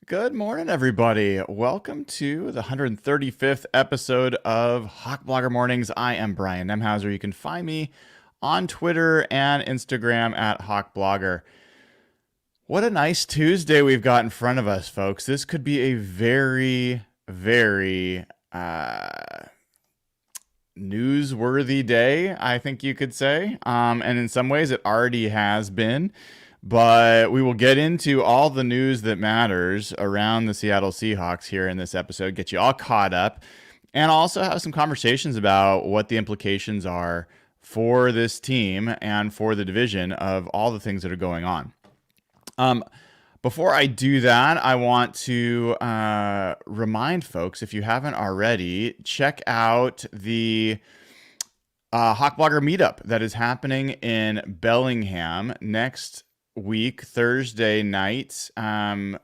Good morning, everybody. Welcome to the 135th episode of Hawk Blogger Mornings. I am Brian Nemhauser. You can find me on Twitter and Instagram at Hawk Blogger. What a nice Tuesday we've got in front of us, folks. This could be a very newsworthy day, I think you could say. And in some ways, it already has been. But we will get into all the news that matters around the Seattle Seahawks here in this episode, get you all caught up, and also have some conversations about what the implications are for this team and for the division of all the things that are going on. Before I do that, I want to remind folks, if you haven't already, check out the Hawk Blogger meetup that is happening in Bellingham next week, Thursday night. It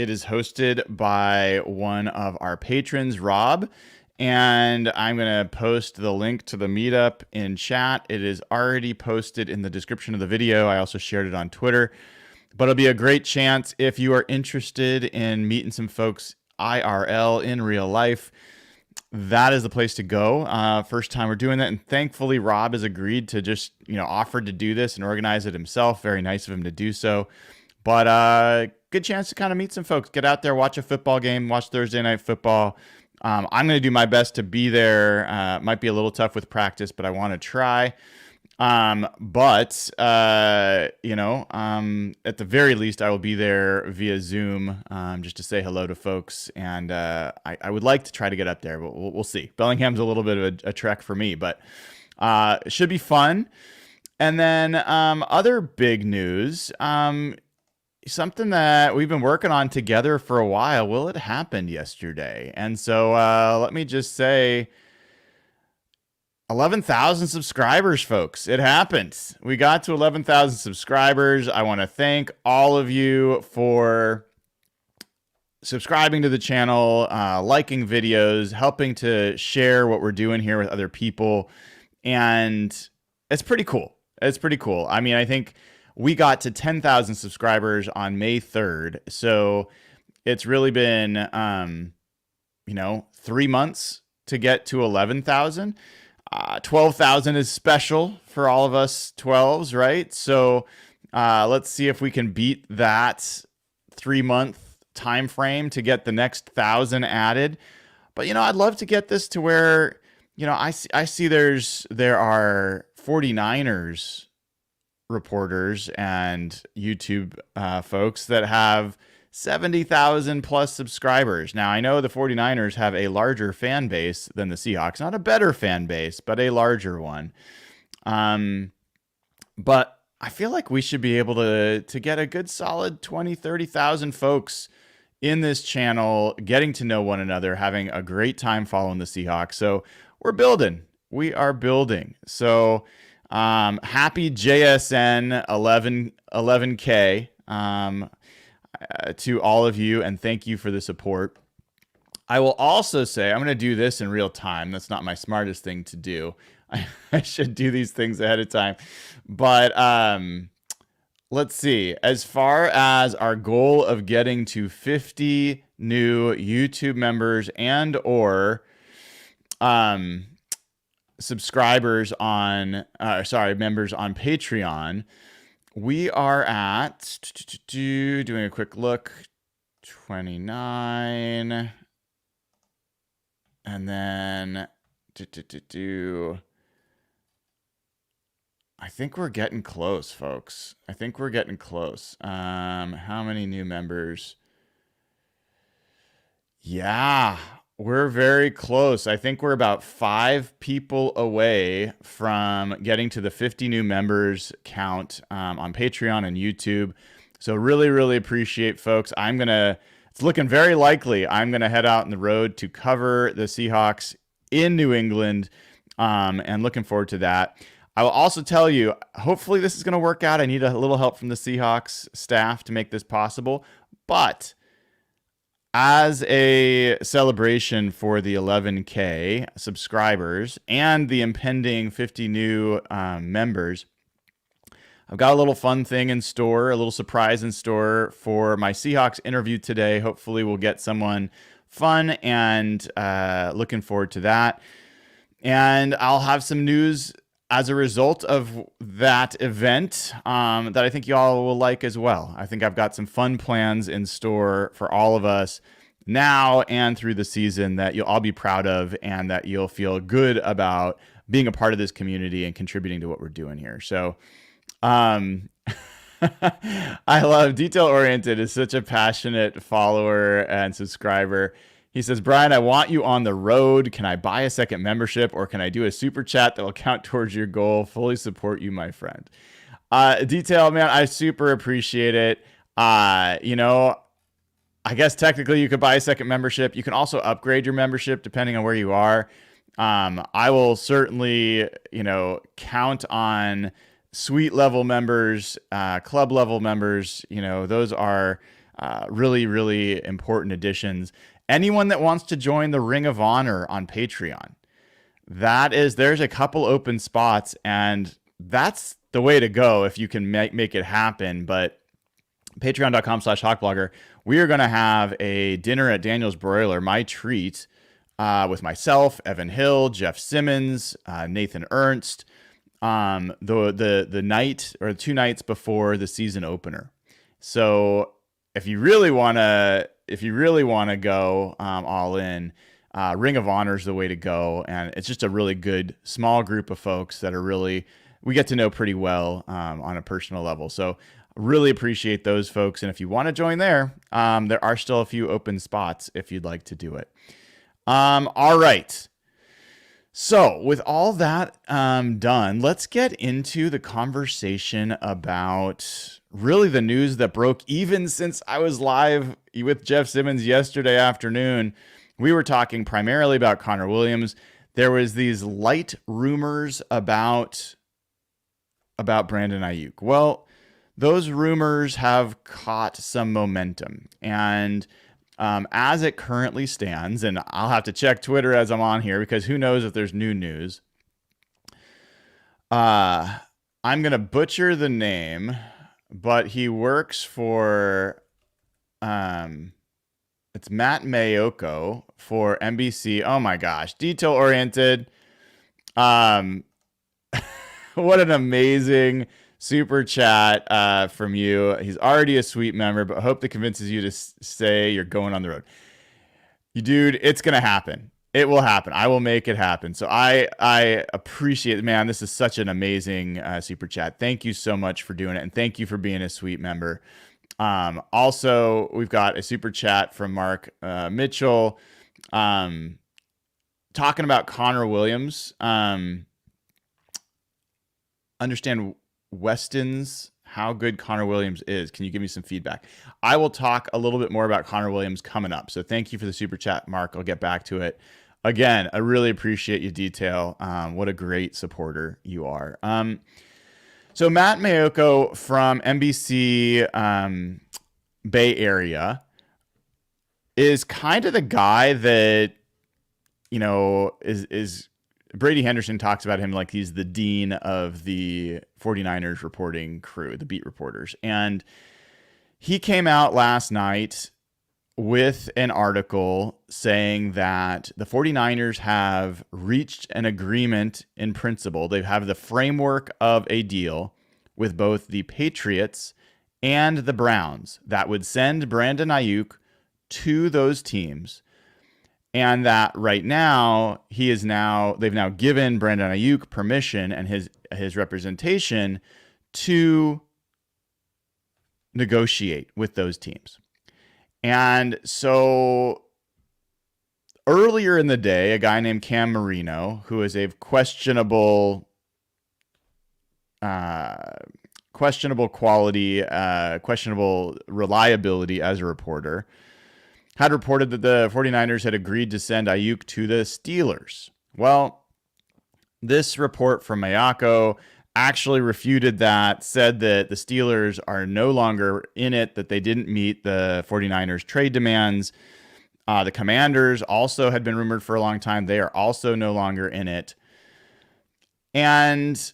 is hosted by one of our patrons, Rob, and I'm going to post the link to the meetup in chat. It is already posted in the description of the video. I also shared it on Twitter, but it'll be a great chance if you are interested in meeting some folks IRL in real life. That is the place to go. First time we're doing that, and thankfully Rob has agreed to just offered to do this and organize it himself. Very nice of him to do so. But good chance to kind of meet some folks. Get out there, watch a football game, watch Thursday night football. I'm going to do my best to be there. Might be a little tough with practice, but I want to try. At the very least, I will be there via Zoom just to say hello to folks. And I would like to try to get up there, but we'll see. Bellingham's a little bit of a trek for me, but it should be fun. And then other big news, something that we've been working on together for a while. Well, it happened yesterday. And so let me just say, 11,000 subscribers, folks. It happened. We got to 11,000 subscribers. I want to thank all of you for subscribing to the channel, liking videos, helping to share what we're doing here with other people. And it's pretty cool. It's pretty cool. I mean, I think we got to 10,000 subscribers on May 3rd. So it's really been, 3 months to get to 11,000. 12,000 is special for all of us 12s, right? So let's see if we can beat that 3-month time frame to get the next 1,000 added. But I'd love to get this to where I see there are 49ers reporters and YouTube folks that have 70,000 plus subscribers. Now, I know the 49ers have a larger fan base than the Seahawks. Not a better fan base, but a larger one. But I feel like we should be able to get a good solid 20, 30,000 folks in this channel, getting to know one another, having a great time following the Seahawks. So we're building. We are building. So happy JSN 11K. To all of you, and thank you for the support. I will also say, I'm going to do this in real time. That's not my smartest thing to do. I should do these things ahead of time. But let's see. As far as our goal of getting to 50 new YouTube members and or subscribers on, members on Patreon, we are at, doing a quick look, 29, and then, I think we're getting close, folks. I think we're getting close. How many new members? Yeah, we're very close. I think we're about 5 people away from getting to the 50 new members count on Patreon and YouTube. So really, really appreciate folks. It's looking very likely I'm going to head out on the road to cover the Seahawks in New England, and looking forward to that. I will also tell you, hopefully this is going to work out. I need a little help from the Seahawks staff to make this possible, but as a celebration for the 11K subscribers and the impending 50 new members, I've got a little fun thing in store, a little surprise in store for my Seahawks interview today. Hopefully, we'll get someone fun, and looking forward to that. And I'll have some news as a result of that event that I think y'all will like as well. I think I've got some fun plans in store for all of us now and through the season that you'll all be proud of, and that you'll feel good about being a part of this community and contributing to what we're doing here. So, I love Detail Oriented is such a passionate follower and subscriber. He says, Brian, I want you on the road. Can I buy a second membership, or can I do a super chat that will count towards your goal? Fully support you, my friend. Detail, man, I super appreciate it. I guess technically you could buy a second membership. You can also upgrade your membership depending on where you are. I will certainly, count on suite level members, club level members. Those are really, really important additions. Anyone that wants to join the Ring of Honor on Patreon, there's a couple open spots, and that's the way to go if you can make it happen. But patreon.com/hawkblogger, we are going to have a dinner at Daniel's Broiler, my treat, with myself, Evan Hill, Jeff Simmons, Nathan Ernst, the night or 2 nights before the season opener. So if you really want to go all in, Ring of Honor is the way to go. And it's just a really good small group of folks that we get to know pretty well on a personal level. So really appreciate those folks. And if you want to join there are still a few open spots if you'd like to do it. All right. So with all that done, let's get into the conversation about really the news that broke even since I was live with Jeff Simmons yesterday afternoon. We were talking primarily about Connor Williams. There was these light rumors about Brandon Aiyuk. Well, those rumors have caught some momentum, and as it currently stands, and I'll have to check Twitter as I'm on here because who knows if there's new news. I'm going to butcher the name, but he works for, it's Matt Mayoko for NBC. Oh my gosh. Detail oriented. What an amazing super chat from you. He's already a sweet member, but I hope that convinces you to say you're going on the road. You dude, it's going to happen. It will happen. I will make it happen. So I appreciate it, man. This is such an amazing super chat. Thank you so much for doing it. And thank you for being a sweet member. Also, we've got a super chat from Mark Mitchell talking about Connor Williams. Understand Weston's how good Connor Williams is. Can you give me some feedback? I will talk a little bit more about Connor Williams coming up. So thank you for the super chat, Mark. I'll get back to it. Again, I really appreciate your detail. What a great supporter you are. So Matt Mayoko from NBC Bay Area is kind of the guy that, is Brady Henderson talks about him like he's the dean of the 49ers reporting crew, the beat reporters. And he came out last night with an article saying that the 49ers have reached an agreement in principle. They have the framework of a deal with both the Patriots and the Browns that would send Brandon Aiyuk to those teams. And that right now they've now given Brandon Aiyuk permission and his representation to negotiate with those teams. And so earlier in the day, a guy named Cam Marino, who is a questionable quality, questionable reliability as a reporter, had reported that the 49ers had agreed to send Aiyuk to the Steelers. Well, this report from Mayako actually refuted that, said that the Steelers are no longer in it, that they didn't meet the 49ers trade demands. The Commanders also had been rumored for a long time. They are also no longer in it. And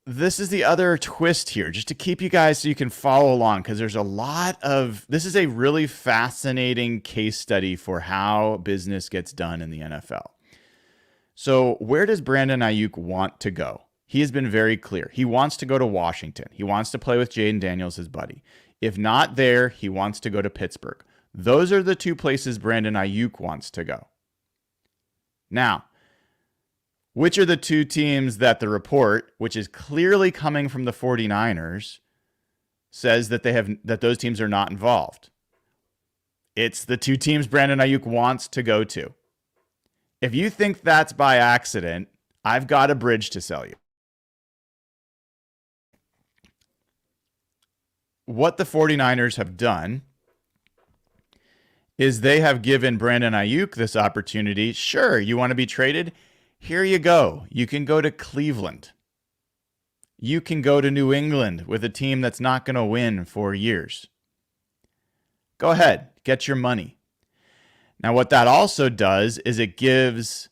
this is the other twist here, just to keep you guys so you can follow along, because there's a lot of this is a really fascinating case study for how business gets done in the NFL. So, where does Brandon Aiyuk want to go? He has been very clear. He wants to go to Washington. He wants to play with Jaden Daniels, his buddy. If not there, he wants to go to Pittsburgh. Those are the two places Brandon Aiyuk wants to go. Now, which are the two teams that the report, which is clearly coming from the 49ers, says that those teams are not involved? It's the two teams Brandon Aiyuk wants to go to. If you think that's by accident, I've got a bridge to sell you. What the 49ers have done is they have given Brandon Aiyuk this opportunity. Sure, you want to be traded? Here you go. You can go to Cleveland. You can go to New England with a team that's not going to win for years. Go ahead, get your money. Now, what that also does is it gives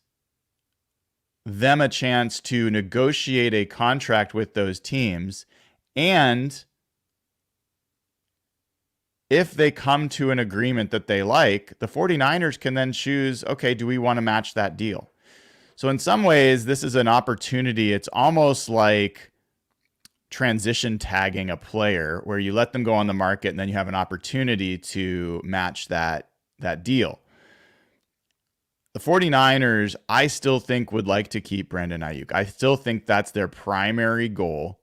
them a chance to negotiate a contract with those teams, and if they come to an agreement that they like, the 49ers can then choose, okay, do we want to match that deal? So in some ways, this is an opportunity. It's almost like transition tagging a player where you let them go on the market and then you have an opportunity to match that deal. The 49ers, I still think, would like to keep Brandon Aiyuk. I still think that's their primary goal,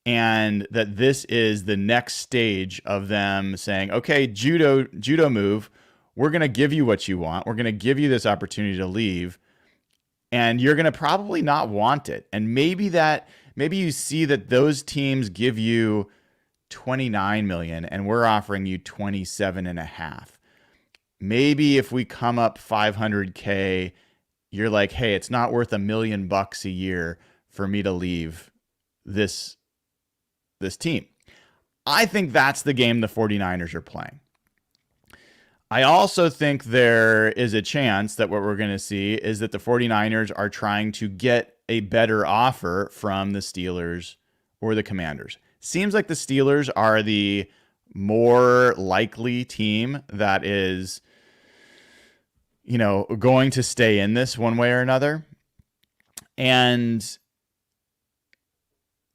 and that this is the next stage of them saying, okay, judo move, we're going to give you what you want. We're going to give you this opportunity to leave, and you're going to probably not want it. And maybe you see that those teams give you $29 million and we're offering you $27.5. Maybe if we come up $500K, you're like, hey, it's not worth $1 million a year for me to leave this team. I think that's the game the 49ers are playing. I also think there is a chance that what we're going to see is that the 49ers are trying to get a better offer from the Steelers or the Commanders. Seems like the Steelers are the more likely team that is, going to stay in this one way or another. And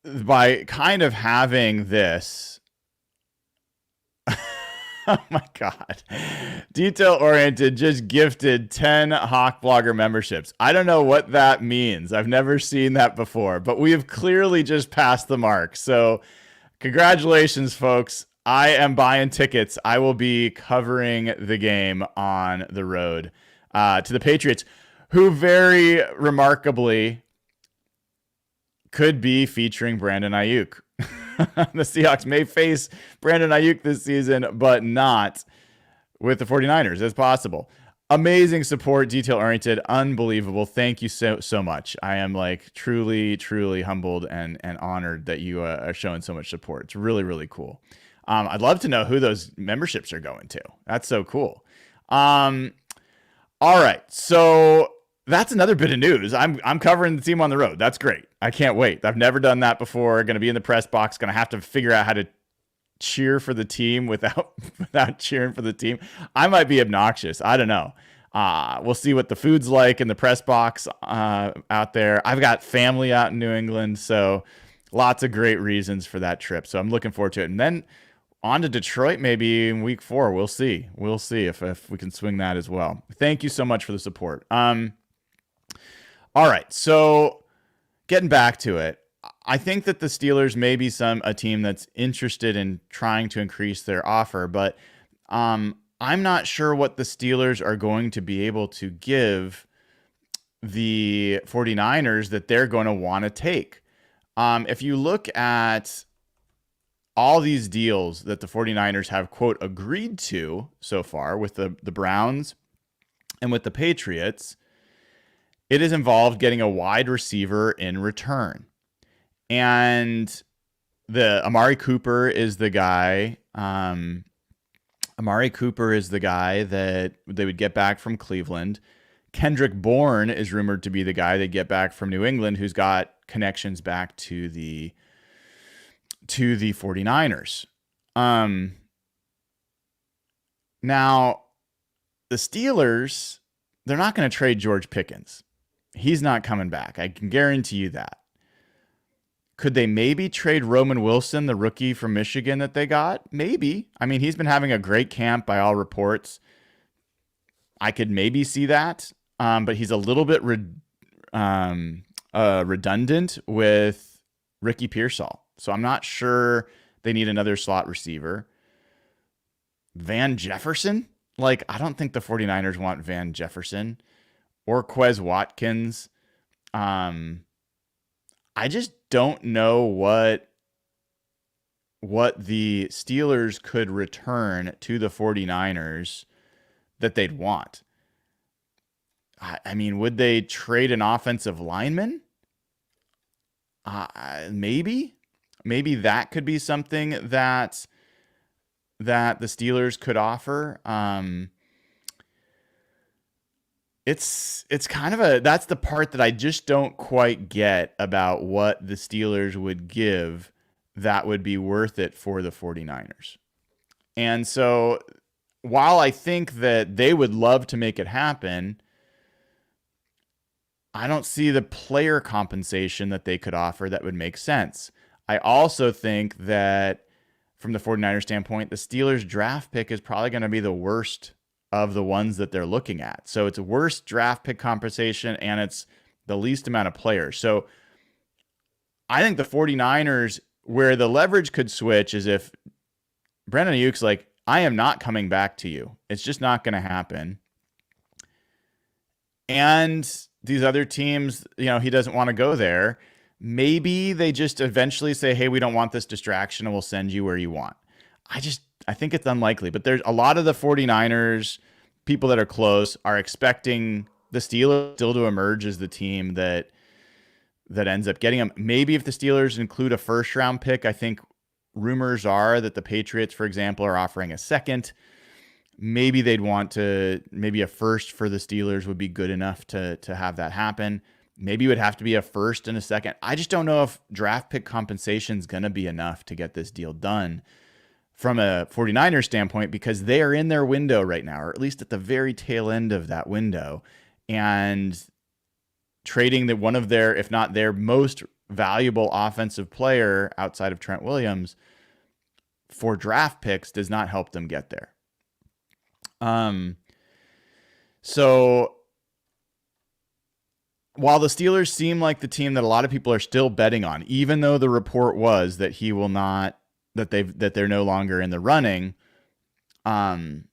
by kind of having this, oh my God, Detail Oriented just gifted 10 Hawk Blogger memberships. I don't know what that means. I've never seen that before, but we have clearly just passed the mark. So congratulations, folks. I am buying tickets. I will be covering the game on the road to the Patriots, who very remarkably could be featuring Brandon Aiyuk. The Seahawks may face Brandon Aiyuk this season, but not with the 49ers as possible. Amazing support, Detail Oriented, unbelievable. Thank you so much. I am truly, truly humbled and honored that you are showing so much support. It's really, really cool. I'd love to know who those memberships are going to. That's so cool. All right, so that's another bit of news. I'm covering the team on the road. That's great. I can't wait. I've never done that before. Going to be in the press box. Going to have to figure out how to cheer for the team without cheering for the team. I might be obnoxious. I don't know. We'll see what the food's like in the press box out there. I've got family out in New England, so lots of great reasons for that trip. So I'm looking forward to it. And then on to Detroit maybe in week 4. We'll see. We'll see if we can swing that as well. Thank you so much for the support. All right, so getting back to it, I think that the Steelers may be a team that's interested in trying to increase their offer, but I'm not sure what the Steelers are going to be able to give the 49ers that they're going to want to take. If you look at all these deals that the 49ers have, quote, agreed to so far with the Browns and with the Patriots, it has involved getting a wide receiver in return. And the Amari Cooper is the guy. Amari Cooper is the guy that they would get back from Cleveland. Kendrick Bourne is rumored to be the guy they get back from New England, who's got connections back to the 49ers. Now, the Steelers, they're not going to trade George Pickens. He's not coming back. I can guarantee you that. Could they maybe trade Roman Wilson, the rookie from Michigan that they got? Maybe. I mean, he's been having a great camp by all reports. I could maybe see that, but he's a little bit redundant with Ricky Pearsall. So I'm not sure they need another slot receiver. Van Jefferson? Like, I don't think the 49ers want Van Jefferson or Quez Watkins. I just don't know what the Steelers could return to the 49ers that they'd want. I mean, would they trade an offensive lineman? Maybe that could be something that the Steelers could offer. It's kind of that's the part that I just don't quite get about what the Steelers would give that would be worth it for the 49ers. And so while I think that they would love to make it happen, I don't see the player compensation that they could offer that would make sense. I also think that from the 49ers standpoint, the Steelers draft pick is probably going to be the worst of the ones that they're looking at. So it's worst draft pick compensation and it's the least amount of players. So I think the 49ers, where the leverage could switch is if Brandon Aiyuk's like, I am not coming back to you. It's just not going to happen. And these other teams, he doesn't want to go there. Maybe they just eventually say, hey, we don't want this distraction and we'll send you where you want. I think it's unlikely, but there's a lot of the 49ers, people that are close, are expecting the Steelers still to emerge as the team that ends up getting them. Maybe if the Steelers include a first round pick, I think rumors are that the Patriots, for example, are offering a second. Maybe they'd want maybe a first for the Steelers would be good enough to have that happen. Maybe it would have to be a first and a second. I just don't know if draft pick compensation is going to be enough to get this deal done from a 49ers standpoint, because they are in their window right now, or at least at the very tail end of that window, and trading one of their, if not their most valuable offensive player outside of Trent Williams for draft picks does not help them get there. So while the Steelers seem like the team that a lot of people are still betting on, even though the report was that he will not, that they're no longer in the running, I'm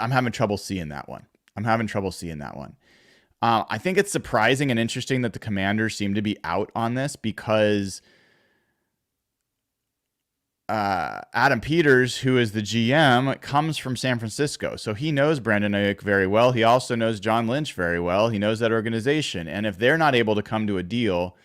having trouble seeing that one. I think it's surprising and interesting that the Commanders seem to be out on this, because Adam Peters, who is the GM, comes from San Francisco. So he knows Brandon Aiyuk very well. He also knows John Lynch very well. He knows that organization. And if they're not able to come to a deal,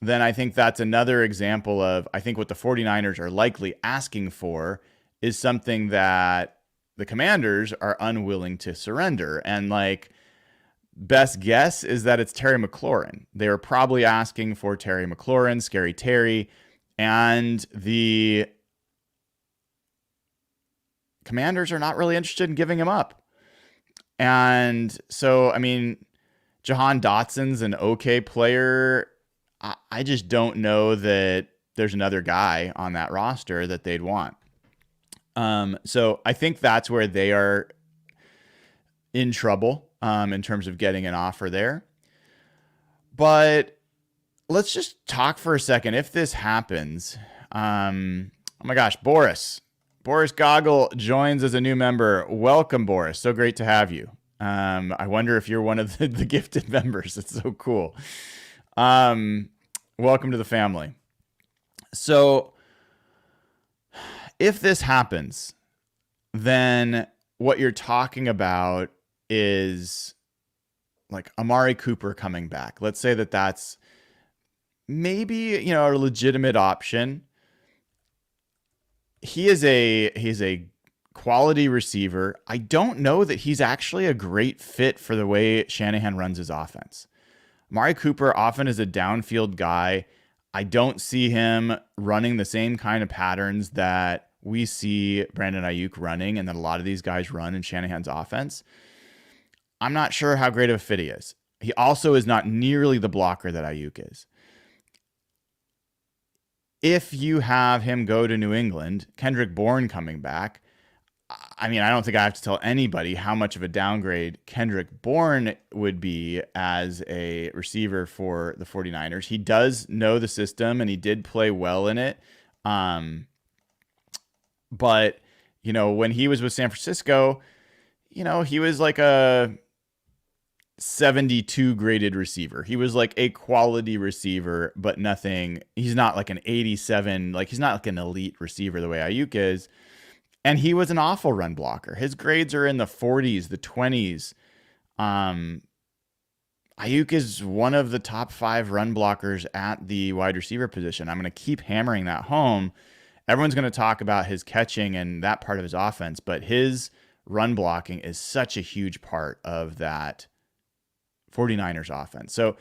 then I think that's another example of, I think what the 49ers are likely asking for is something that the Commanders are unwilling to surrender. And best guess is that it's Terry McLaurin. They were probably asking for Terry McLaurin, Scary Terry, and the Commanders are not really interested in giving him up. And so, I mean, Jahan Dotson's an okay player. I just don't know that there's another guy on that roster that they'd want. So I think that's where they are in trouble in terms of getting an offer there. But let's just talk for a second. If this happens, oh my gosh, Boris Goggle joins as a new member. Welcome, Boris. So great to have you. I wonder if you're one of the gifted members. It's so cool. Welcome to the family. So if this happens, then what you're talking about is like Amari Cooper coming back. Let's say that that's maybe, a legitimate option. He's a quality receiver. I don't know that he's actually a great fit for the way Shanahan runs his offense. Amari Cooper often is a downfield guy. I don't see him running the same kind of patterns that we see Brandon Aiyuk running and that a lot of these guys run in Shanahan's offense. I'm not sure how great of a fit he is. He also is not nearly the blocker that Aiyuk is. If you have him go to New England, Kendrick Bourne coming back, I mean, I don't think I have to tell anybody how much of a downgrade Kendrick Bourne would be as a receiver for the 49ers. He does know the system and he did play well in it. But, you know, when he was with San Francisco, you know, he was like a 72 graded receiver. He was like a quality receiver, but nothing. He's not like an 87. Like he's not like an elite receiver the way Aiyuk is. And he was an awful run blocker. His grades are in the 40s, the 20s. Aiyuk is one of the top 5 run blockers at the wide receiver position. I'm going to keep hammering that home. Everyone's going to talk about his catching and that part of his offense, but his run blocking is such a huge part of that 49ers offense. So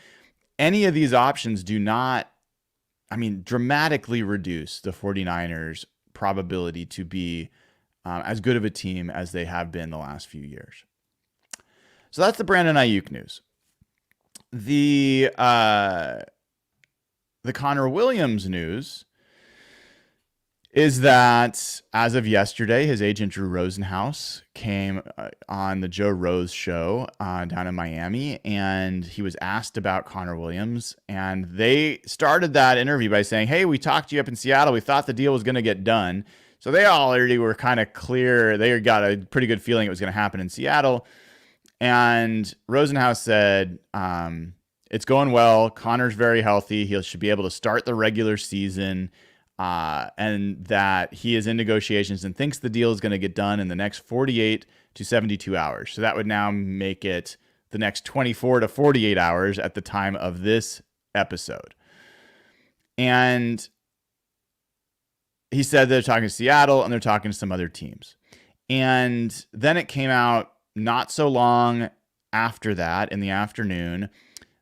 any of these options do not, dramatically reduce the 49ers probability to be as good of a team as they have been the last few years. So that's the Brandon Aiyuk news. The Connor Williams news is that as of yesterday, his agent Drew Rosenhaus came on the Joe Rose show down in Miami, and he was asked about Connor Williams, and they started that interview by saying, "Hey, we talked to you up in Seattle. We thought the deal was going to get done." So they already were kind of clear. They got a pretty good feeling it was going to happen in Seattle. And Rosenhaus said, it's going well. Connor's very healthy. He should be able to start the regular season. And that he is in negotiations and thinks the deal is going to get done in the next 48 to 72 hours. So that would now make it the next 24 to 48 hours at the time of this episode. And he said they're talking to Seattle and they're talking to some other teams. And then it came out not so long after that in the afternoon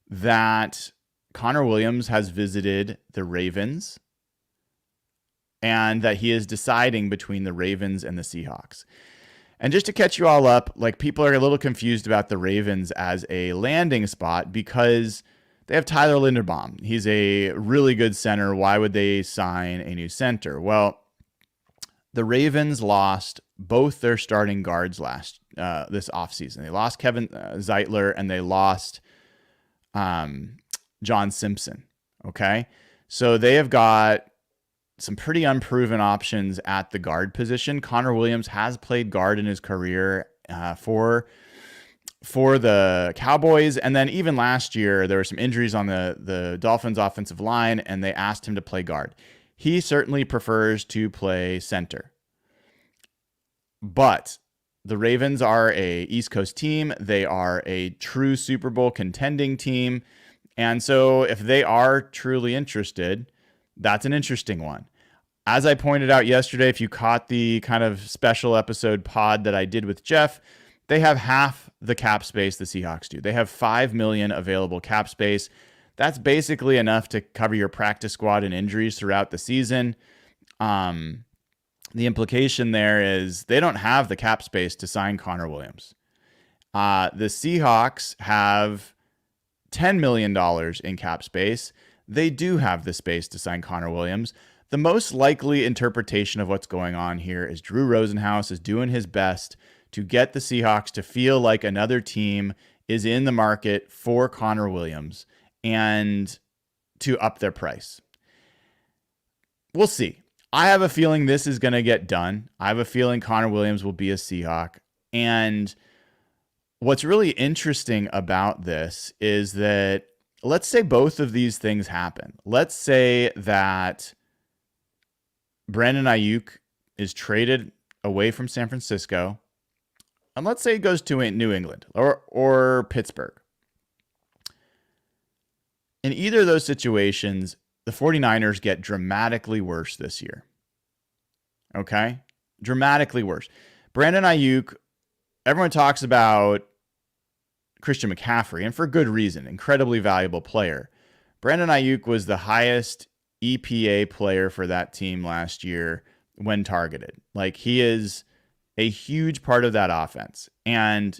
that Connor Williams has visited the Ravens and that he is deciding between the Ravens and the Seahawks. And just to catch you all up, like people are a little confused about the Ravens as a landing spot because they have Tyler Linderbaum. He's a really good center. Why would they sign a new center? Well, the Ravens lost both their starting guards this offseason. They lost Kevin Zeitler and they lost John Simpson. Okay, so they have got some pretty unproven options at the guard position. Connor Williams has played guard in his career for the Cowboys. And then even last year, there were some injuries on the Dolphins offensive line, and they asked him to play guard. He certainly prefers to play center. But the Ravens are a East Coast team. They are a true Super Bowl contending team. And so if they are truly interested, that's an interesting one. As I pointed out yesterday, if you caught the kind of special episode pod that I did with Jeff, they have half the cap space the Seahawks do. They have $5 million available cap space. That's basically enough to cover your practice squad and injuries throughout the season. The implication there is they don't have the cap space to sign Connor Williams. The Seahawks have $10 million in cap space. They do have the space to sign Connor Williams. The most likely interpretation of what's going on here is Drew Rosenhaus is doing his best to get the Seahawks to feel like another team is in the market for Connor Williams and to up their price. We'll see. I have a feeling this is going to get done. I have a feeling Connor Williams will be a Seahawk. And what's really interesting about this is that let's say both of these things happen. Let's say that Brandon Aiyuk is traded away from San Francisco, and let's say he goes to New England or Pittsburgh. In either of those situations, the 49ers get dramatically worse this year. Okay? Dramatically worse. Brandon Aiyuk, everyone talks about Christian McCaffrey, and for good reason, incredibly valuable player. Brandon Aiyuk was the highest EPA player for that team last year when targeted. Like, he is a huge part of that offense and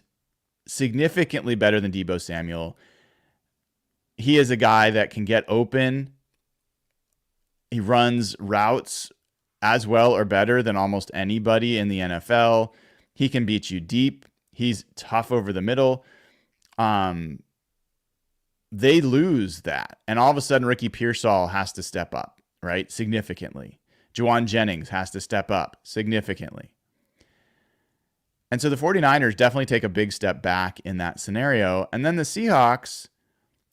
significantly better than Deebo Samuel. He is a guy that can get open. He runs routes as well or better than almost anybody in the NFL. He can beat you deep. He's tough over the middle. They lose that. And all of a sudden, Ricky Pearsall has to step up, right? Significantly. Juwan Jennings has to step up significantly. And so the 49ers definitely take a big step back in that scenario. And then the Seahawks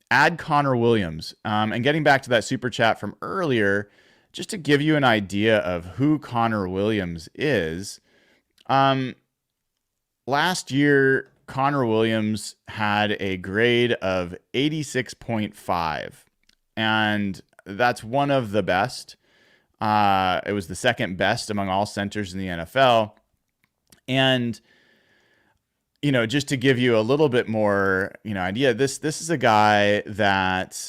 add Connor Williams. And getting back to that super chat from earlier, just to give you an idea of who Connor Williams is, last year, Connor Williams had a grade of 86.5, and that's one of the best. It was the second best among all centers in the NFL. And, just to give you a little bit more, idea, this is a guy that,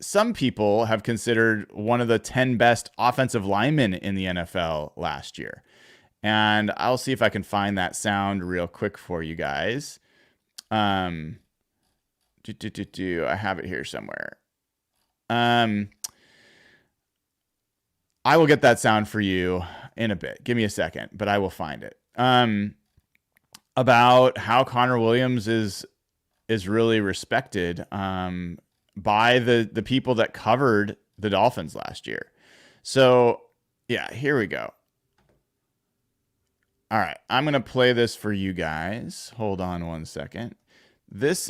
some people have considered one of the 10 best offensive linemen in the NFL last year. And I'll see if I can find that sound real quick for you guys. I have it here somewhere. I will get that sound for you in a bit. Give me a second, but I will find it. About how Connor Williams is really respected by the people that covered the Dolphins last year. So, yeah, here we go. All right, I'm going to play this for you guys. Hold on one second. This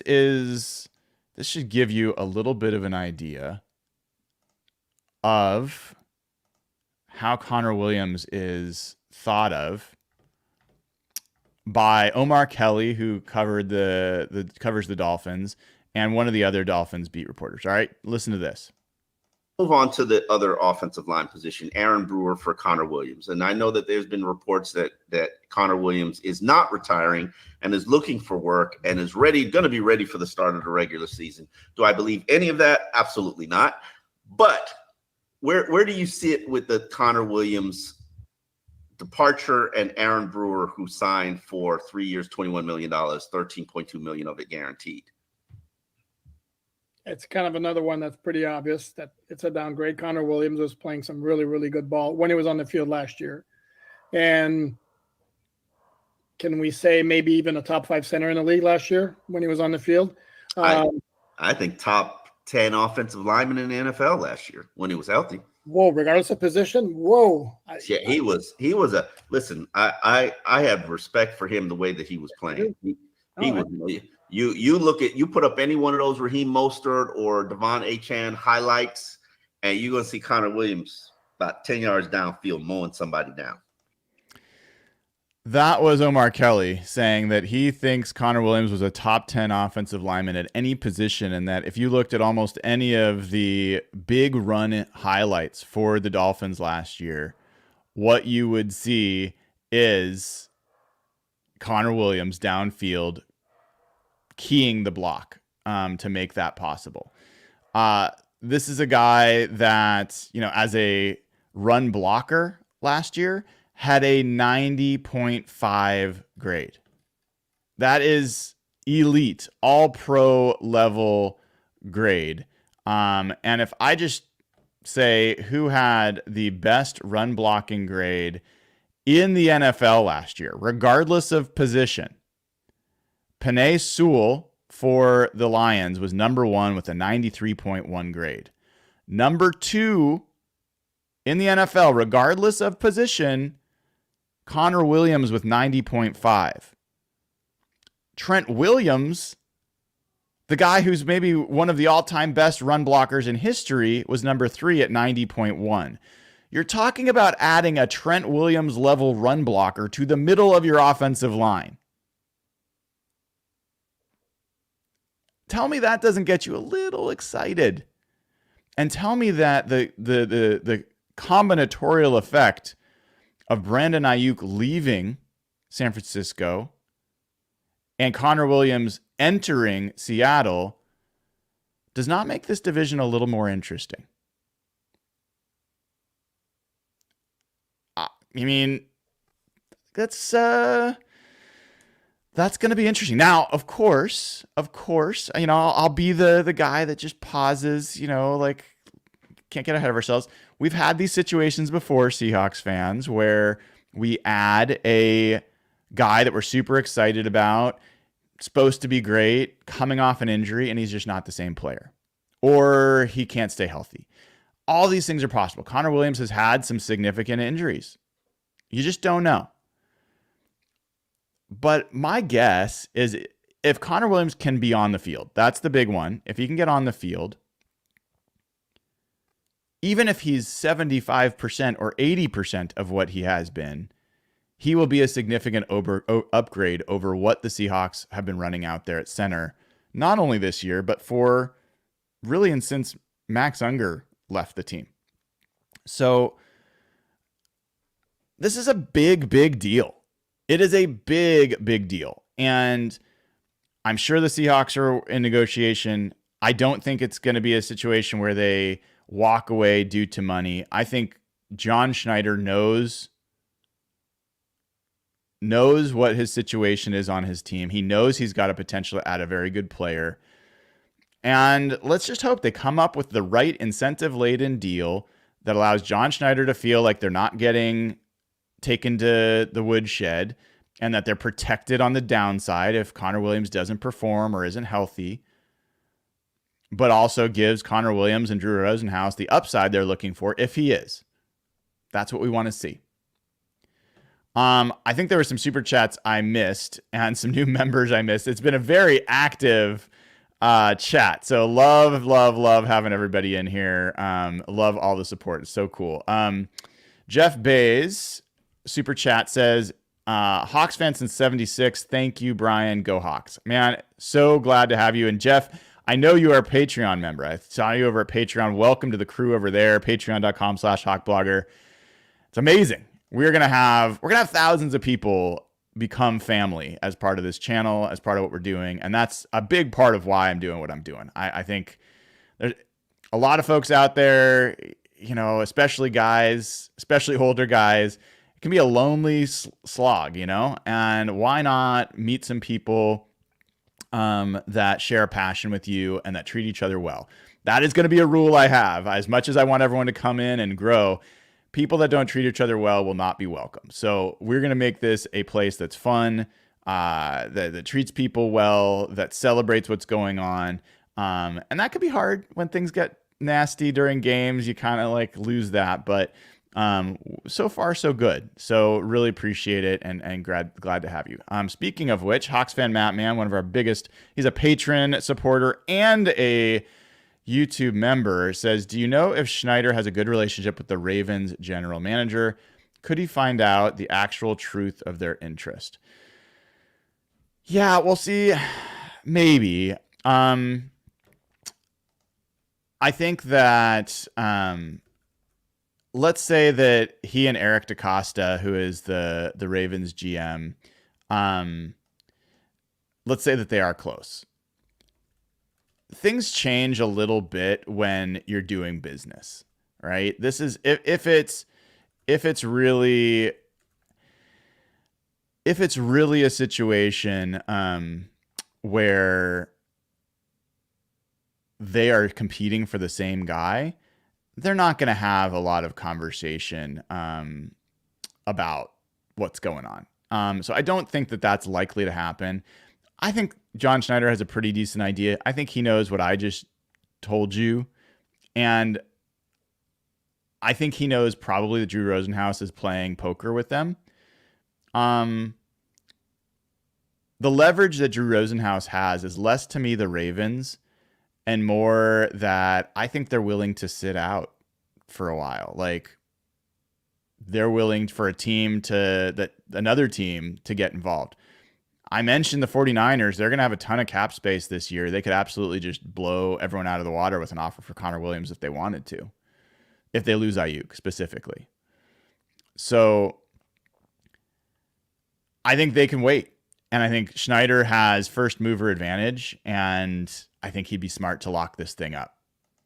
should give you a little bit of an idea of how Connor Williams is thought of by Omar Kelly, who covers the Dolphins, and one of the other Dolphins beat reporters. All right, listen to this. Move on to the other offensive line position, Aaron Brewer for Connor Williams. And I know that there's been reports that Connor Williams is not retiring and is looking for work and is going to be ready for the start of the regular season. Do I believe any of that? Absolutely not. But where do you sit with the Connor Williams departure and Aaron Brewer, who signed for 3 years, $21 million, $13.2 million of it guaranteed? It's kind of another one that's pretty obvious that it's a downgrade. Connor Williams was playing some really, really good ball when he was on the field last year. And can we say maybe even a top 5 center in the league last year when he was on the field? I think top 10 offensive lineman in the NFL last year when he was healthy. Whoa, regardless of position. Whoa. He was listen, I have respect for him the way that he was playing. You put up any one of those Raheem Mostert or Devon Achane highlights, and you're going to see Connor Williams about 10 yards downfield mowing somebody down. That was Omar Kelly saying that he thinks Connor Williams was a top 10 offensive lineman at any position, and that if you looked at almost any of the big run highlights for the Dolphins last year, what you would see is Connor Williams downfield keying the block to make that possible. This is a guy that, as a run blocker last year, had a 90.5 grade. That is elite, all pro level grade. And if I just say who had the best run blocking grade in the NFL last year, regardless of position, Penei Sewell for the Lions was number 1 with a 93.1 grade. Number 2 in the NFL, regardless of position, Connor Williams with 90.5. Trent Williams, the guy who's maybe one of the all-time best run blockers in history, was number 3 at 90.1. You're talking about adding a Trent Williams level run blocker to the middle of your offensive line. Tell me that doesn't get you a little excited. And tell me that the combinatorial effect of Brandon Aiyuk leaving San Francisco and Connor Williams entering Seattle does not make this division a little more interesting. I mean, that's going to be interesting. Now, of course, I'll be the guy that just pauses, like, can't get ahead of ourselves. We've had these situations before, Seahawks fans, where we add a guy that we're super excited about, supposed to be great, coming off an injury, and he's just not the same player. Or he can't stay healthy. All these things are possible. Connor Williams has had some significant injuries. You just don't know. But my guess is if Connor Williams can be on the field, that's the big one. If he can get on the field, even if he's 75% or 80% of what he has been, he will be a significant upgrade over what the Seahawks have been running out there at center, not only this year, but for really and since Max Unger left the team. So this is a big, big deal. It is a big, big deal. And I'm sure the Seahawks are in negotiation. I don't think it's going to be a situation where they walk away due to money. I think John Schneider knows what his situation is on his team. He knows he's got a potential to add a very good player. And let's just hope they come up with the right incentive-laden deal that allows John Schneider to feel like they're not getting taken to the woodshed and that they're protected on the downside if Connor Williams doesn't perform or isn't healthy, but also gives Connor Williams and Drew Rosenhaus the upside they're looking for if he is. That's what we want to see. I think there were some super chats I missed and some new members I missed. It's been a very active chat. So love having everybody in here. Love all the support. It's so cool. Jeff Bays super chat says, Hawks fan since 76. Thank you, Brian. Go Hawks. Man, so glad to have you. And Jeff, I know you are a Patreon member. I saw you over at Patreon. Welcome to the crew over there. Patreon.com/hawkblogger. It's amazing. We're gonna have thousands of people become family as part of this channel, as part of what we're doing, and that's a big part of why I'm doing what I'm doing. I think there's a lot of folks out there, especially guys, especially older guys. It can be a lonely slog, and why not meet some people that share a passion with you and that treat each other well. That is going to be a rule I have. As much as I want everyone to come in and grow, people that don't treat each other well will not be welcome. So we're going to make this a place that's fun, that treats people well, that celebrates what's going on. And that could be hard when things get nasty during games. You kind of lose that, but so far so good. So really appreciate it and glad to have you. Speaking of which, Hawks fan Matt, man, one of our biggest, he's a patron supporter and a YouTube member, says, do you know if Schneider has a good relationship with the Ravens general manager? Could he find out the actual truth of their interest? Yeah, we'll see. Maybe. I think that let's say that he and Eric DaCosta, who is the Ravens GM, let's say that they are close. Things change a little bit when you're doing business, right? This is if it's really a situation where they are competing for the same guy, they're not going to have a lot of conversation about what's going on. So I don't think that that's likely to happen. I think John Schneider has a pretty decent idea. I think he knows what I just told you. And I think he knows probably that Drew Rosenhaus is playing poker with them. The leverage that Drew Rosenhaus has is less to me the Ravens and more that I think they're willing to sit out for a while. They're willing for another team to get involved. I mentioned the 49ers. They're going to have a ton of cap space this year. They could absolutely just blow everyone out of the water with an offer for Connor Williams if they wanted to. if they lose Aiyuk specifically. So I think they can wait. And I think Schneider has first mover advantage. And I think he'd be smart to lock this thing up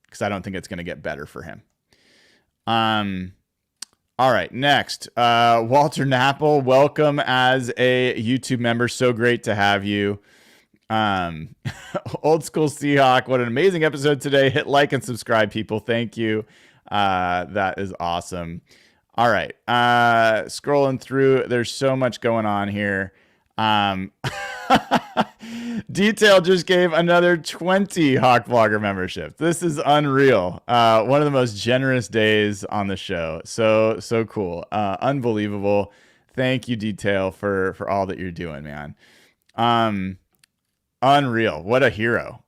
because I don't think it's going to get better for him. All right, next, Walter Napple, welcome as a YouTube member. So great to have you. Old school Seahawk, what an amazing episode today. Hit like and subscribe, people. Thank you. That is awesome. All right, scrolling through, there's so much going on here. Detail just gave another 20 Hawk Vlogger memberships. This is unreal. One of the most generous days on the show. So cool. Unbelievable. Thank you, Detail, for all that you're doing, man. Unreal. What a hero.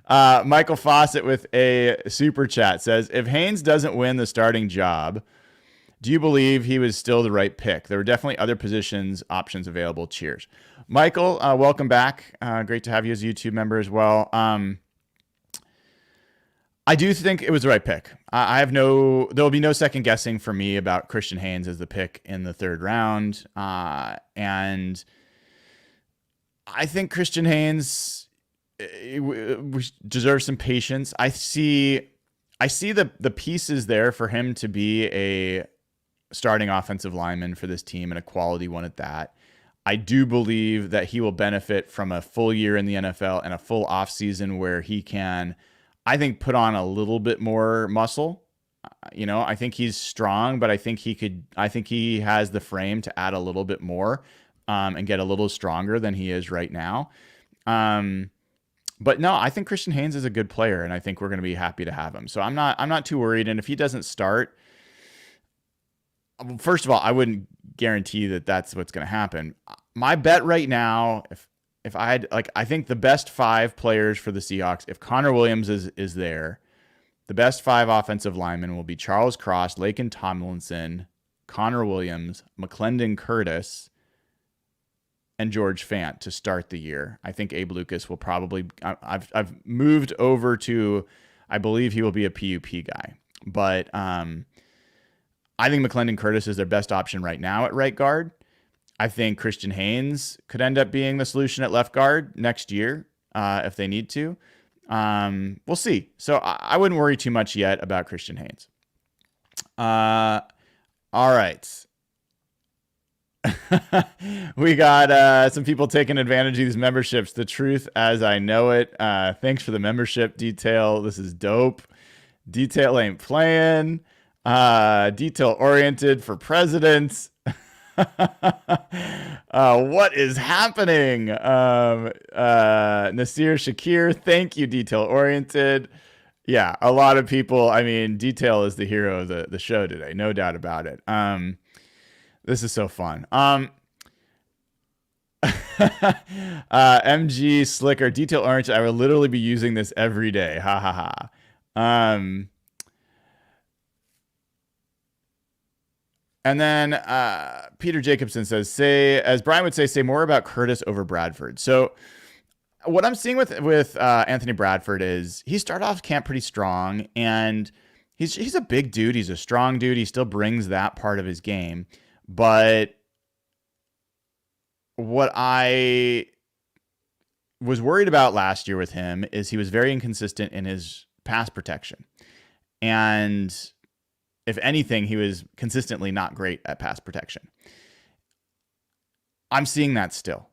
Michael Fawcett with a super chat says, if Haynes doesn't win the starting job, do you believe he was still the right pick? There were definitely other positions options available. Cheers. Michael, welcome back. Great to have you as a YouTube member as well. I do think it was the right pick. There'll be no second guessing for me about Christian Haynes as the pick in the third round. And I think Christian Haynes deserves some patience. I see the pieces there for him to be a starting offensive lineman for this team and a quality one at that. I do believe that he will benefit from a full year in the NFL and a full offseason where he can, I think, put on a little bit more muscle. I think he's strong, but I think he has the frame to add a little bit more and get a little stronger than he is right now. But no, I think Christian Haynes is a good player, and I think we're going to be happy to have him. So I'm not too worried. And if he doesn't start, first of all, I wouldn't guarantee that that's what's going to happen. My bet right now, if I had, I think the best 5 players for the Seahawks, if Connor Williams is there, the best 5 offensive linemen will be Charles Cross, Laken Tomlinson, Connor Williams, McClendon Curtis, and George Fant to start the year. I think Abe Lucas will probably, I've moved over to, I believe he will be a PUP guy, but I think McClendon Curtis is their best option right now at right guard. I think Christian Haynes could end up being the solution at left guard next year if they need to. We'll see. So I wouldn't worry too much yet about Christian Haynes. All right. We got some people taking advantage of these memberships. The truth as I know it. Thanks for the membership, Detail. This is dope. Detail ain't playing. Detail oriented for presidents. What is happening? Nasir Shakir, thank you, Detail oriented. Yeah, a lot of people. I mean, Detail is the hero of the show today, no doubt about it. This is so fun. MG Slicker, Detail orange. I will literally be using this every day. Ha ha ha. And then Peter Jacobson says, as Brian would say more about Curtis over Bradford. So what I'm seeing with Anthony Bradford is he started off camp pretty strong, and he's a big dude. He's a strong dude. He still brings that part of his game. But what I was worried about last year with him is he was very inconsistent in his pass protection. And if anything, he was consistently not great at pass protection. I'm seeing that still.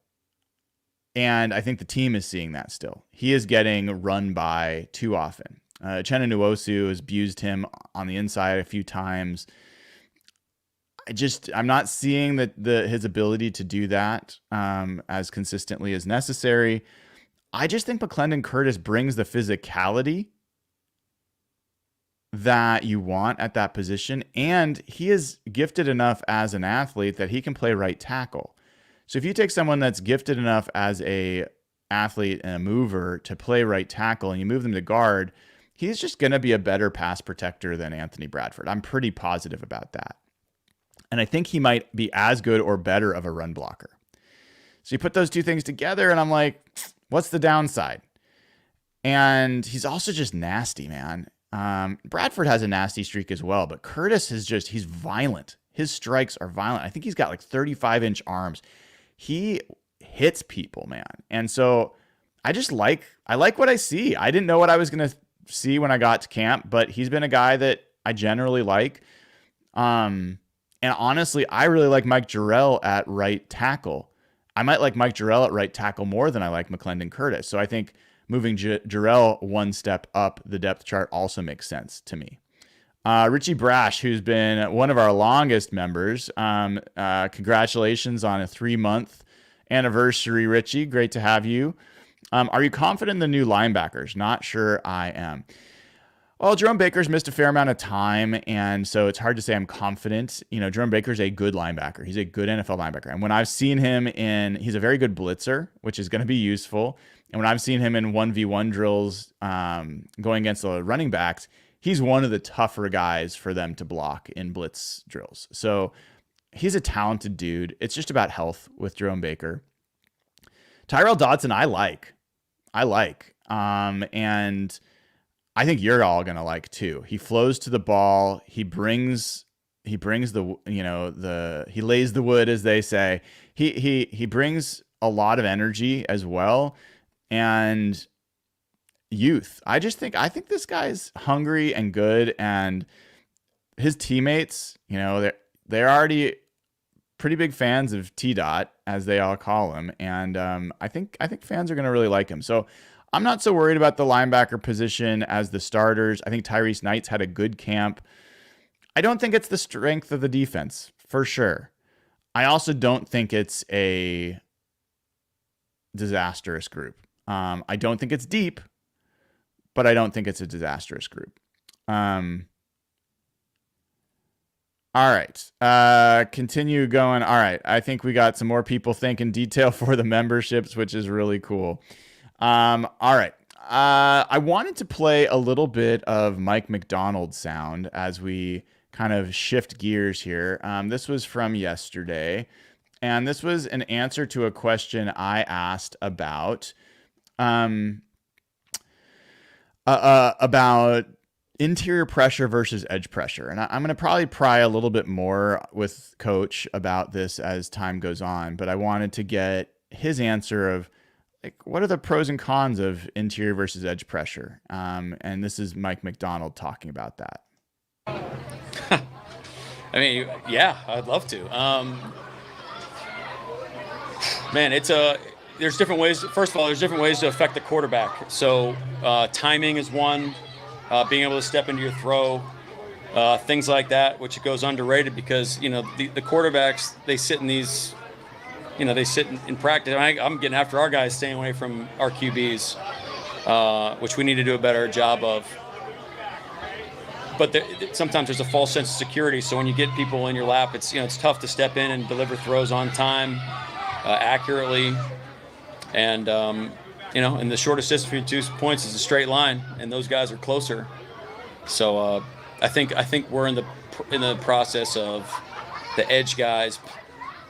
And I think the team is seeing that still. He is getting run by too often. Uchenna Nwosu has abused him on the inside a few times. I'm not seeing his ability to do that as consistently as necessary. I just think McClendon Curtis brings the physicality that you want at that position, and he is gifted enough as an athlete that he can play right tackle. So if you take someone that's gifted enough as a athlete and a mover to play right tackle and you move them to guard, he's just going to be a better pass protector than Anthony Bradford. I'm pretty positive about that. And I think he might be as good or better of a run blocker. So you put those two things together and I'm like, what's the downside? And he's also just nasty, man. Bradford has a nasty streak as well, but Curtis he's violent. His strikes are violent. I think he's got like 35-inch arms. He hits people, man. And so I like what I see. I didn't know what I was going to see when I got to camp, but he's been a guy that I generally like. And honestly, I really like Mike Jarrell at right tackle. I might like Mike Jarrell at right tackle more than I like McClendon Curtis. So I think moving Jarrell one step up the depth chart also makes sense to me. Richie Brash, who's been one of our longest members, congratulations on a 3-month anniversary, Richie. Great to have you. Are you confident in the new linebackers? Not sure I am. Well, Jerome Baker's missed a fair amount of time, and so it's hard to say I'm confident. Jerome Baker's a good linebacker. He's a good NFL linebacker. And when I've seen him he's a very good blitzer, which is going to be useful. And when I've seen him in 1v1 drills going against the running backs, he's one of the tougher guys for them to block in blitz drills. So he's a talented dude. It's just about health with Jerome Baker. Tyrell Dodson, I like. And I think you're all going to like too. He flows to the ball. He brings he lays the wood, as they say. He brings a lot of energy as well, and youth. I think this guy's hungry and good, and his teammates, they're already pretty big fans of T-Dot, as they all call him, and I think fans are going to really like him. So I'm not so worried about the linebacker position as the starters. I think Tyrese Knight's had a good camp. I don't think it's the strength of the defense, for sure. I also don't think it's a disastrous group. I don't think it's deep, but I don't think it's a disastrous group. All right. Continue going. All right. I think we got some more people thinking detail for the memberships, which is really cool. All right. I wanted to play a little bit of Mike McDonald sound as we kind of shift gears here. This was from yesterday, and this was an answer to a question I asked about interior pressure versus edge pressure. And I'm going to probably pry a little bit more with Coach about this as time goes on, but I wanted to get his answer of, what are the pros and cons of interior versus edge pressure? And this is Mike McDonald talking about that. I mean, yeah, I'd love to. Man, there's different ways. First of all, there's different ways to affect the quarterback. So timing is one, being able to step into your throw, things like that, which goes underrated because, the quarterbacks, they sit in these, they sit in practice. I'm getting after our guys staying away from our QBs, which we need to do a better job of. But sometimes there's a false sense of security. So when you get people in your lap, it's tough to step in and deliver throws on time, accurately, and and the shortest distance between 2 points is a straight line, and those guys are closer. So I think we're in the process of the edge guys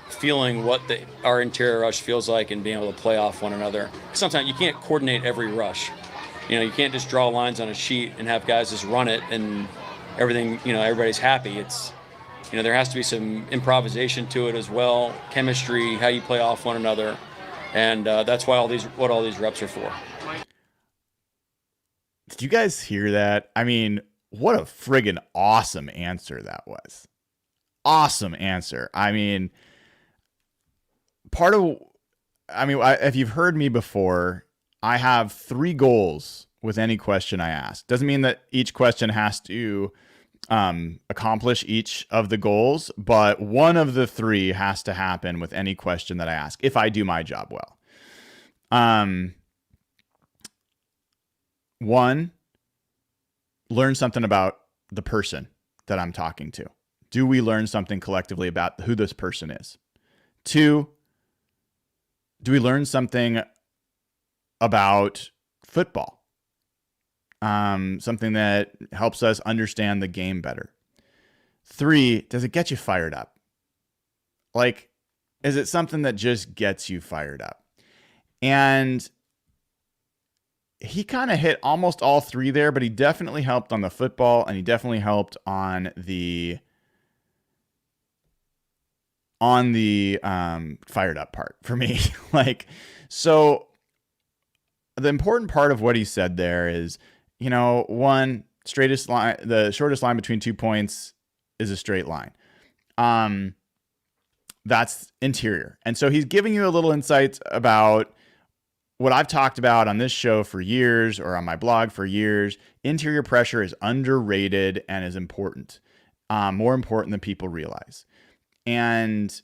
feeling what our interior rush feels like and being able to play off one another. Sometimes you can't coordinate every rush. You can't just draw lines on a sheet and have guys just run it and everything, everybody's happy. It's, there has to be some improvisation to it as well, chemistry, how you play off one another. And that's why what all these reps are for. Did you guys hear that? I mean, what a friggin' awesome answer that was. Awesome answer. I mean, if you've heard me before, I have 3 goals with any question I ask. Doesn't mean that each question has to accomplish each of the goals, but one of the 3 has to happen with any question that I ask if I do my job well. 1, learn something about the person that I'm talking to. Do we learn something collectively about who this person is? 2, do we learn something about football? Something that helps us understand the game better. 3, does it get you fired up? Is it something that just gets you fired up? And he kind of hit almost all three there, but he definitely helped on the football, and he definitely helped on the fired up part for me. Like, so the important part of what he said there is, one, the shortest line between 2 points is a straight line. That's interior. And so he's giving you a little insight about what I've talked about on this show for years, or on my blog for years. Interior pressure is underrated and is important, more important than people realize. And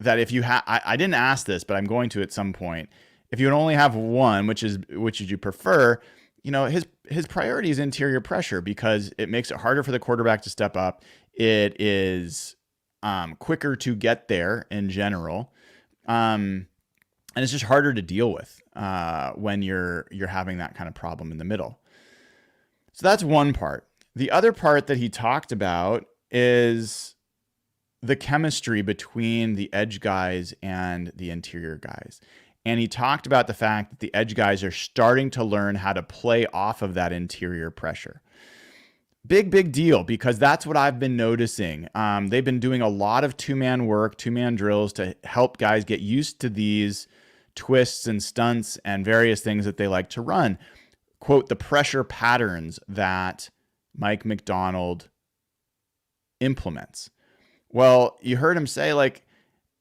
that if you I didn't ask this, but I'm going to at some point. If you would only have one, which would you prefer? His priority is interior pressure, because it makes it harder for the quarterback to step up. It is quicker to get there in general, and it's just harder to deal with when you're having that kind of problem in the middle. So that's one part. The other part that he talked about is the chemistry between the edge guys and the interior guys. And he talked about the fact that the edge guys are starting to learn how to play off of that interior pressure. Big deal, because that's what I've been noticing. They've been doing a lot of two-man work, two-man drills to help guys get used to these twists and stunts and various things that they like to run. Quote, the pressure patterns that Mike Macdonald implements. Well, you heard him say, like,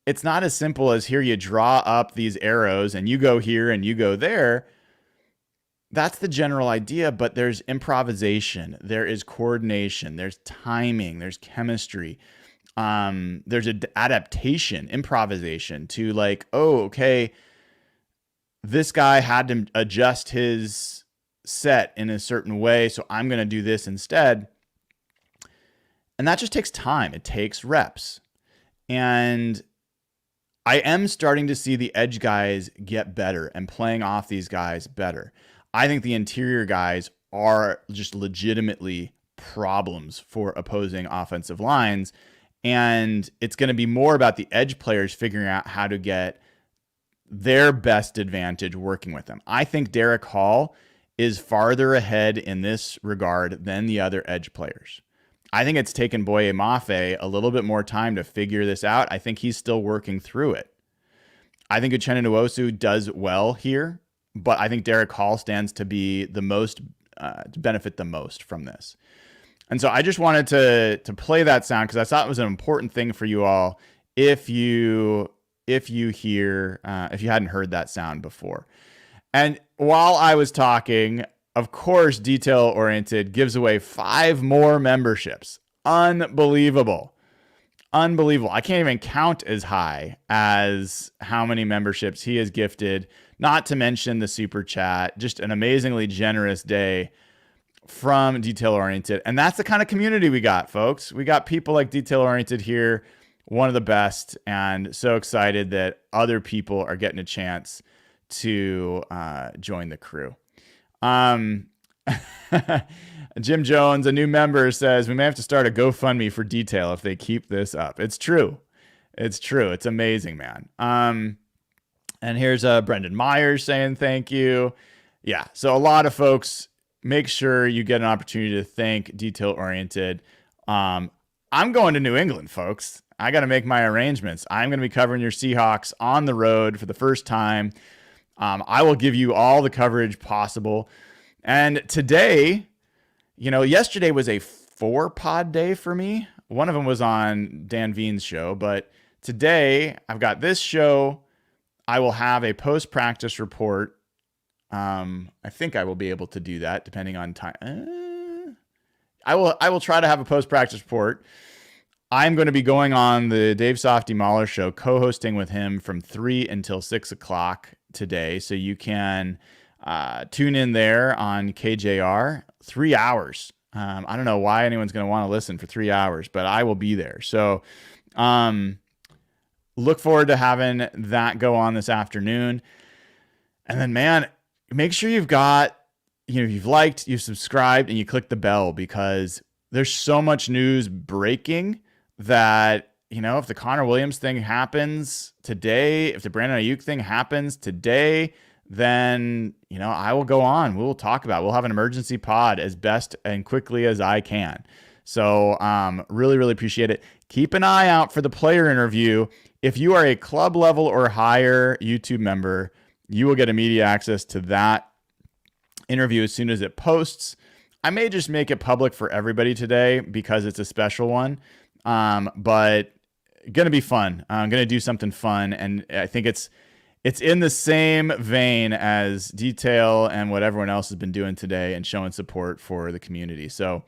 it's not as simple as here you draw up these arrows and you go here and you go there. That's the general idea, but there's improvisation, there is coordination, there's timing, there's chemistry, there's adaptation, improvisation to, like, oh, okay, this guy had to adjust his set in a certain way, so I'm going to do this instead. And that just takes time. It takes reps. And I am starting to see the edge guys get better and playing off these guys better. I think the interior guys are just legitimately problems for opposing offensive lines. And it's going to be more about the edge players figuring out how to get their best advantage working with them. I think Derek Hall is farther ahead in this regard than the other edge players. I think it's taken Boye Mafe a little bit more time to figure this out. I think he's still working through it. I think Uchenna Nwosu does well here, but I think Derek Hall stands to be the most, to benefit the most from this. And so I just wanted to play that sound because I thought it was an important thing for you all if you hadn't heard that sound before. And while I was talking, of course, Detail Oriented gives away 5 more memberships. Unbelievable. I can't even count as high as how many memberships he has gifted, not to mention the super chat. Just an amazingly generous day from Detail Oriented. And that's the kind of community we got, folks. We got people like Detail Oriented here, one of the best, and so excited that other people are getting a chance to join the crew. Jim Jones, a new member, says we may have to start a GoFundMe for Detail if they keep this up. It's true. It's amazing, man. And here's Brendan Myers saying thank you. Yeah, so a lot of folks, make sure you get an opportunity to thank Detail Oriented. I'm going to New England, folks. I got to make my arrangements. I'm going to be covering your Seahawks on the road for the first time. I will give you all the coverage possible. And today, yesterday was a 4-pod day for me. One of them was on Dan Veen's show, but today I've got this show. I will have a post-practice report. I think I will be able to do that depending on time. I will try to have a post-practice report. I'm going to be going on the Dave Softy Mahler show, co-hosting with him from 3 until 6 o'clock today. So you can tune in there on KJR. 3 hours. I don't know why anyone's going to want to listen for 3 hours, but I will be there. So look forward to having that go on this afternoon. And then, man, make sure you've got, you've liked, you've subscribed, and you click the bell, because there's so much news breaking that, if the Connor Williams thing happens today, if the Brandon Aiyuk thing happens today, then, I will go on. We'll talk about it. We'll have an emergency pod as best and quickly as I can. So really, really appreciate it. Keep an eye out for the player interview. If you are a club level or higher YouTube member, you will get immediate access to that interview as soon as it posts. I may just make it public for everybody today because it's a special one, but going to be fun. I'm going to do something fun, and I think it's in the same vein as Detail and what everyone else has been doing today and showing support for the community. So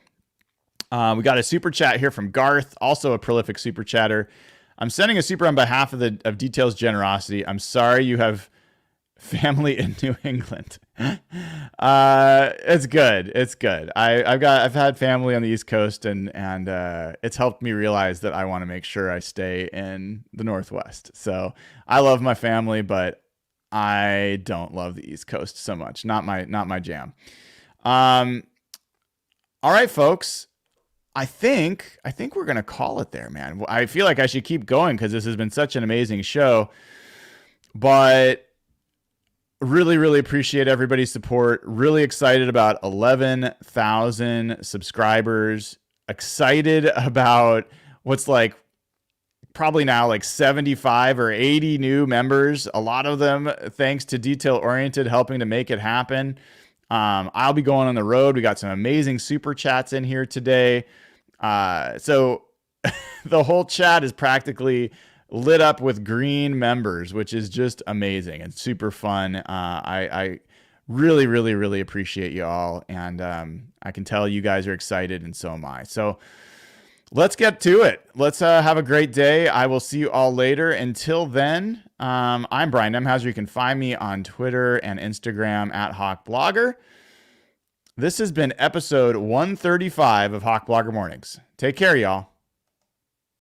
we got a super chat here from Garth, also a prolific super chatter. I'm sending a super on behalf of Detail's generosity. I'm sorry you have family in New England. It's good. It's good. I've had family on the East Coast, and it's helped me realize that I want to make sure I stay in the Northwest. So I love my family, but I don't love the East Coast so much. Not my jam. All right, folks. I think we're gonna call it there, man. I feel like I should keep going because this has been such an amazing show, but really, really appreciate everybody's support. Really excited about 11,000 subscribers. Excited about what's like probably now like 75 or 80 new members. A lot of them thanks to Detail Oriented helping to make it happen. I'll be going on the road. We got some amazing super chats in here today. So the whole chat is practically lit up with green members, which is just amazing and super fun. I really, really, really appreciate you all. And I can tell you guys are excited, and so am I. So let's get to it. Let's have a great day. I will see you all later. Until then, I'm Brian Nemhauser. You can find me on Twitter and Instagram at HawkBlogger. This has been episode 135 of Hawk Blogger Mornings. Take care, y'all.